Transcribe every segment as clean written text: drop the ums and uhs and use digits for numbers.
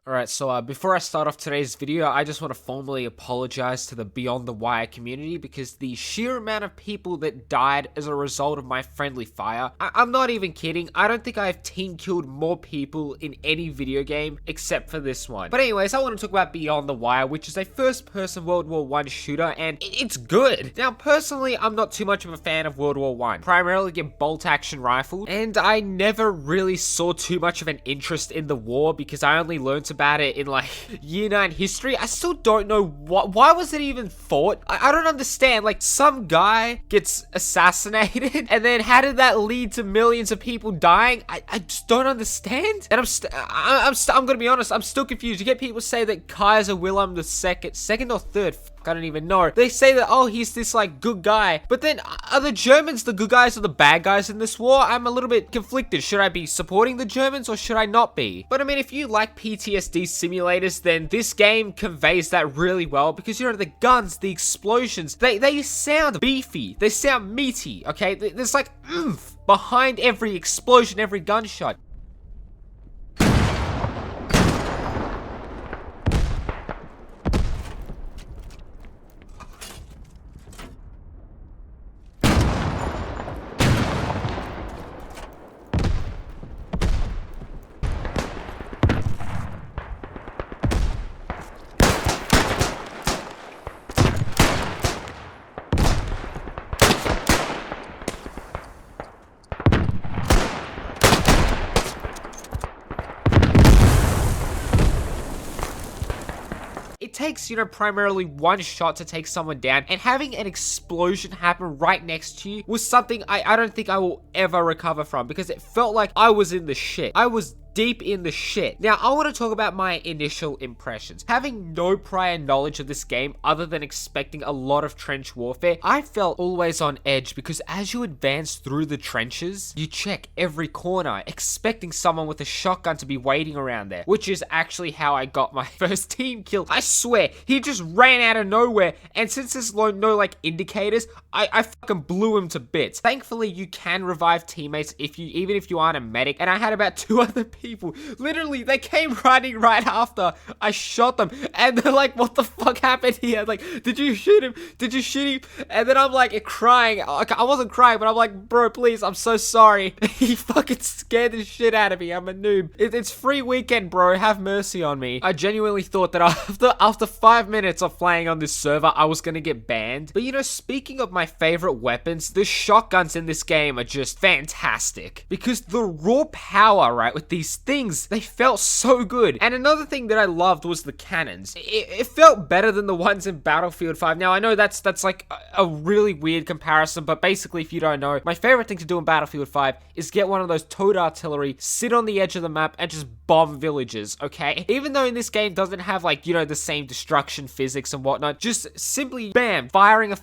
Alright, so before I start off today's video, I just want to formally apologize to the Beyond the Wire community because the sheer amount of people that died as a result of my friendly fire, I'm not even kidding, I don't think I've team killed more people in any video game except for this one. But anyways, I want to talk about Beyond the Wire, which is a first-person World War I shooter, and it's good. Now, personally, I'm not too much of a fan of World War I, primarily a bolt-action rifle, and I never really saw too much of an interest in the war because I only learned about it in like year 9 history. I still don't know why was it even fought. I don't understand. Like, some guy gets assassinated and then how did that lead to millions of people dying? I just don't understand. And I'm gonna be honest, I'm still confused. You get people say that Kaiser Wilhelm II, second or third, I don't even know. They say that, oh, he's this like good guy, but then are the Germans the good guys or the bad guys in this war? I'm a little bit conflicted. Should I be supporting the Germans or should I not be? But I mean, if you like PTSD simulators, then this game conveys that really well because, you know, the guns, the explosions, they sound beefy, they sound meaty, okay? There's like oomph behind every explosion, every gunshot. It takes, you know, primarily one shot to take someone down, and having an explosion happen right next to you was something I don't think I will ever recover from because it felt like I was in the shit. I was deep in the shit. Now, I want to talk about my initial impressions. Having no prior knowledge of this game other than expecting a lot of trench warfare, I felt always on edge because as you advance through the trenches, you check every corner, expecting someone with a shotgun to be waiting around there, which is actually how I got my first team kill. I swear, he just ran out of nowhere, and since there's no like indicators, I fucking blew him to bits. Thankfully, you can revive teammates even if you aren't a medic, and I had about 2 other people. Literally, they came running right after I shot them, and they're like, what the fuck happened here? Like, did you shoot him? Did you shoot him? And then I'm like crying. I wasn't crying, but I'm like, bro, please, I'm so sorry. He fucking scared the shit out of me. I'm a noob. It's free weekend, bro. Have mercy on me. I genuinely thought that after 5 minutes of playing on this server, I was gonna get banned. But you know, speaking of my favorite weapons, the shotguns in this game are just fantastic because the raw power, right, with these things, they felt so good. And another thing that I loved was the cannons. It felt better than the ones in Battlefield 5. Now, I know that's like a really weird comparison, but basically, if you don't know, my favorite thing to do in Battlefield 5 is get one of those towed artillery, sit on the edge of the map, and just bomb villages, okay? Even though in this game doesn't have, like, you know, the same destruction physics and whatnot, just simply, bam, firing a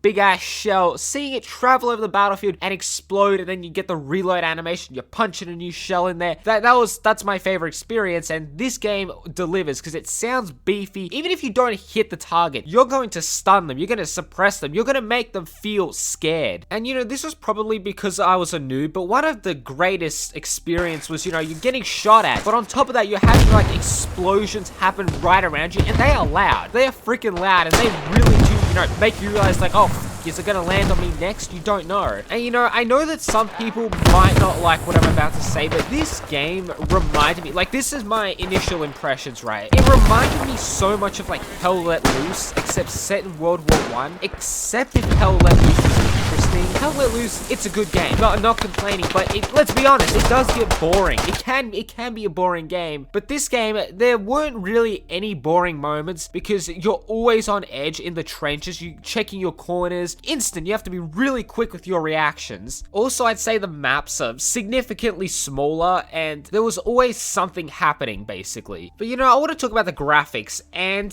big ass shell, seeing it travel over the battlefield and explode, and then you get the reload animation, you're punching a new shell in there. That's my favorite experience, and this game delivers because it sounds beefy. Even if you don't hit the target, you're going to stun them, you're going to suppress them, you're going to make them feel scared. And you know, this was probably because I was a noob, but one of the greatest experience was, you know, you're getting shot at, but on top of that, you're having like explosions happen right around you, and they are loud. They are freaking loud, and they really do, you know, make you realize like, oh, is it gonna land on me next? You don't know. And you know, I know that some people might not like what I'm about to say, but this game reminded me, like, this is my initial impressions, right? It reminded me so much of like Hell Let Loose, except set in World War I, except if Hell Let Loose was interesting. Hell Let Loose, it's a good game. Not complaining, but let's be honest, it does get boring. It can be a boring game, but this game, there weren't really any boring moments because you're always on edge in the trenches, you checking your corners, instant, you have to be really quick with your reactions. Also, I'd say the maps are significantly smaller and there was always something happening, basically. But you know, I want to talk about the graphics, and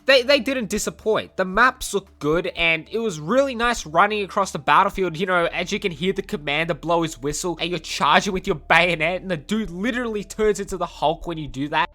they didn't disappoint. The maps look good, and it was really nice running across the battlefield, you know, as you can hear the commander blow his whistle, and you're charging with your bayonet, and the dude literally turns into the Hulk when you do that.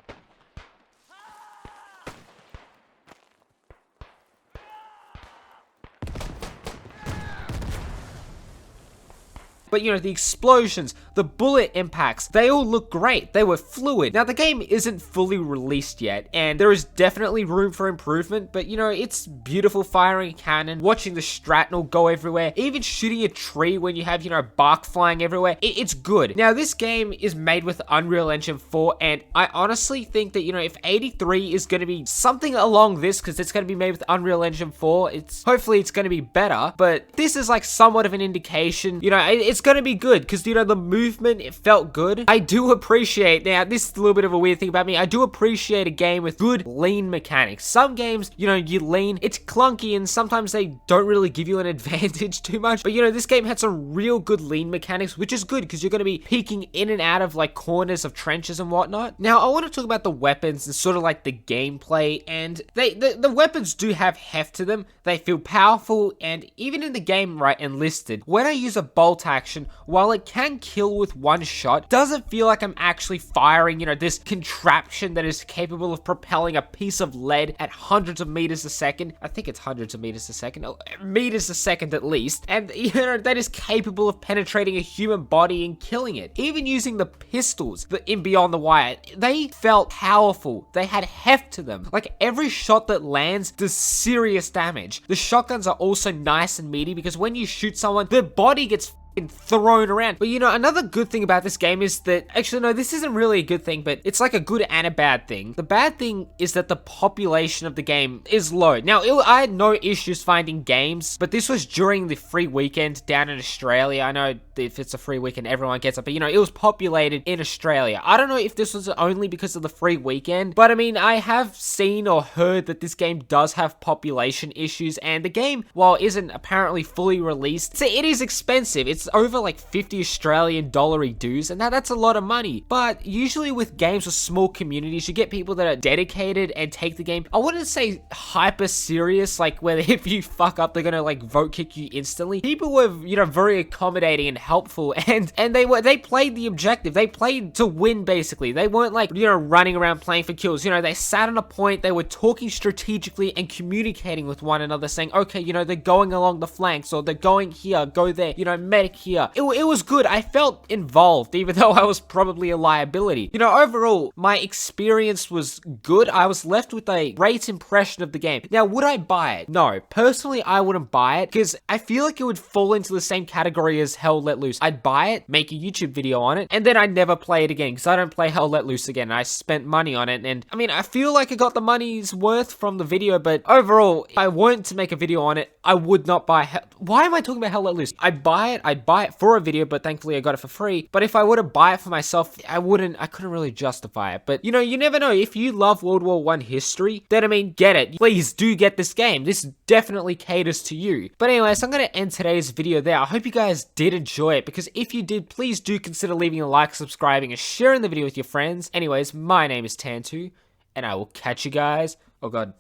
But, you know, the explosions, The bullet impacts, they all look great. They were fluid. Now, the game isn't fully released yet, and there is definitely room for improvement, but you know, it's beautiful firing a cannon, watching the shrapnel go everywhere, even shooting a tree when you have, you know, bark flying everywhere. It's good. Now, this game is made with Unreal Engine 4, and I honestly think that, you know, if 83 is going to be something along this, because it's going to be made with Unreal Engine 4, hopefully it's going to be better, but this is like somewhat of an indication, you know, it's going to be good, because, you know, the movement, it felt good. I do appreciate, now, this is a little bit of a weird thing about me, I do appreciate a game with good lean mechanics. Some games, you know, you lean, it's clunky, and sometimes they don't really give you an advantage too much, but, you know, this game had some real good lean mechanics, which is good, because you're going to be peeking in and out of, like, corners of trenches and whatnot. Now, I want to talk about the weapons and sort of, like, the gameplay, and the weapons do have heft to them. They feel powerful, and even in the game, right, enlisted, when I use a bolt action, while it can kill with one shot, doesn't feel like I'm actually firing, you know, this contraption that is capable of propelling a piece of lead at hundreds of meters a second. I think it's hundreds of meters a second, meters a second at least, and, you know, that is capable of penetrating a human body and killing it. Even using the pistols in Beyond the Wire, they felt powerful. They had heft to them. Like, every shot that lands does serious damage. The shotguns are also nice and meaty, because when you shoot someone, their body gets thrown around. But, you know, another good thing about this game is that, actually, no, this isn't really a good thing, but it's like a good and a bad thing. The bad thing is that the population of the game is low. Now, I had no issues finding games, but this was during the free weekend down in Australia. I know if it's a free weekend, everyone gets it, but, you know, it was populated in Australia. I don't know if this was only because of the free weekend, but, I mean, I have seen or heard that this game does have population issues, and the game, while isn't apparently fully released, so it is expensive. It's over like 50 Australian dollar dues, and that's a lot of money. But usually with games with small communities, you get people that are dedicated and take the game, I wouldn't say hyper serious, like where if you fuck up, they're gonna like vote kick you instantly. People were, you know, very accommodating and helpful, and they played the objective. They played to win, basically. They weren't like, you know, running around playing for kills. You know, they sat on a point, they were talking strategically and communicating with one another, saying, okay, you know, they're going along the flanks, or they're going here, go there, you know, medic here. It was good. I felt involved, even though I was probably a liability. You know, overall, my experience was good. I was left with a great impression of the game. Now, would I buy it? No. Personally, I wouldn't buy it, because I feel like it would fall into the same category as Hell Let Loose. I'd buy it, make a YouTube video on it, and then I'd never play it again, because I don't play Hell Let Loose again. I spent money on it, and I mean, I feel like I got the money's worth from the video, but overall, if I weren't to make a video on it, I would not buy Why am I talking about Hell Let Loose? I'd buy it for a video, but thankfully I got it for free. But if I were to buy it for myself, I couldn't really justify it. But, you know, you never know. If you love World War I history, then, I mean, get it. Please do get this game. This definitely caters to you. But anyways, I'm going to end today's video there. I hope you guys did enjoy it, because if you did, please do consider leaving a like, subscribing, and sharing the video with your friends. Anyways, my name is Tantwo, and I will catch you guys. Oh, God.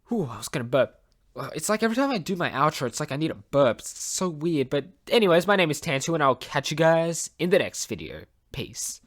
Whew, I was going to burp. It's like every time I do my outro, it's like I need a burp. It's so weird. But anyways, my name is Tantwo, and I'll catch you guys in the next video. Peace.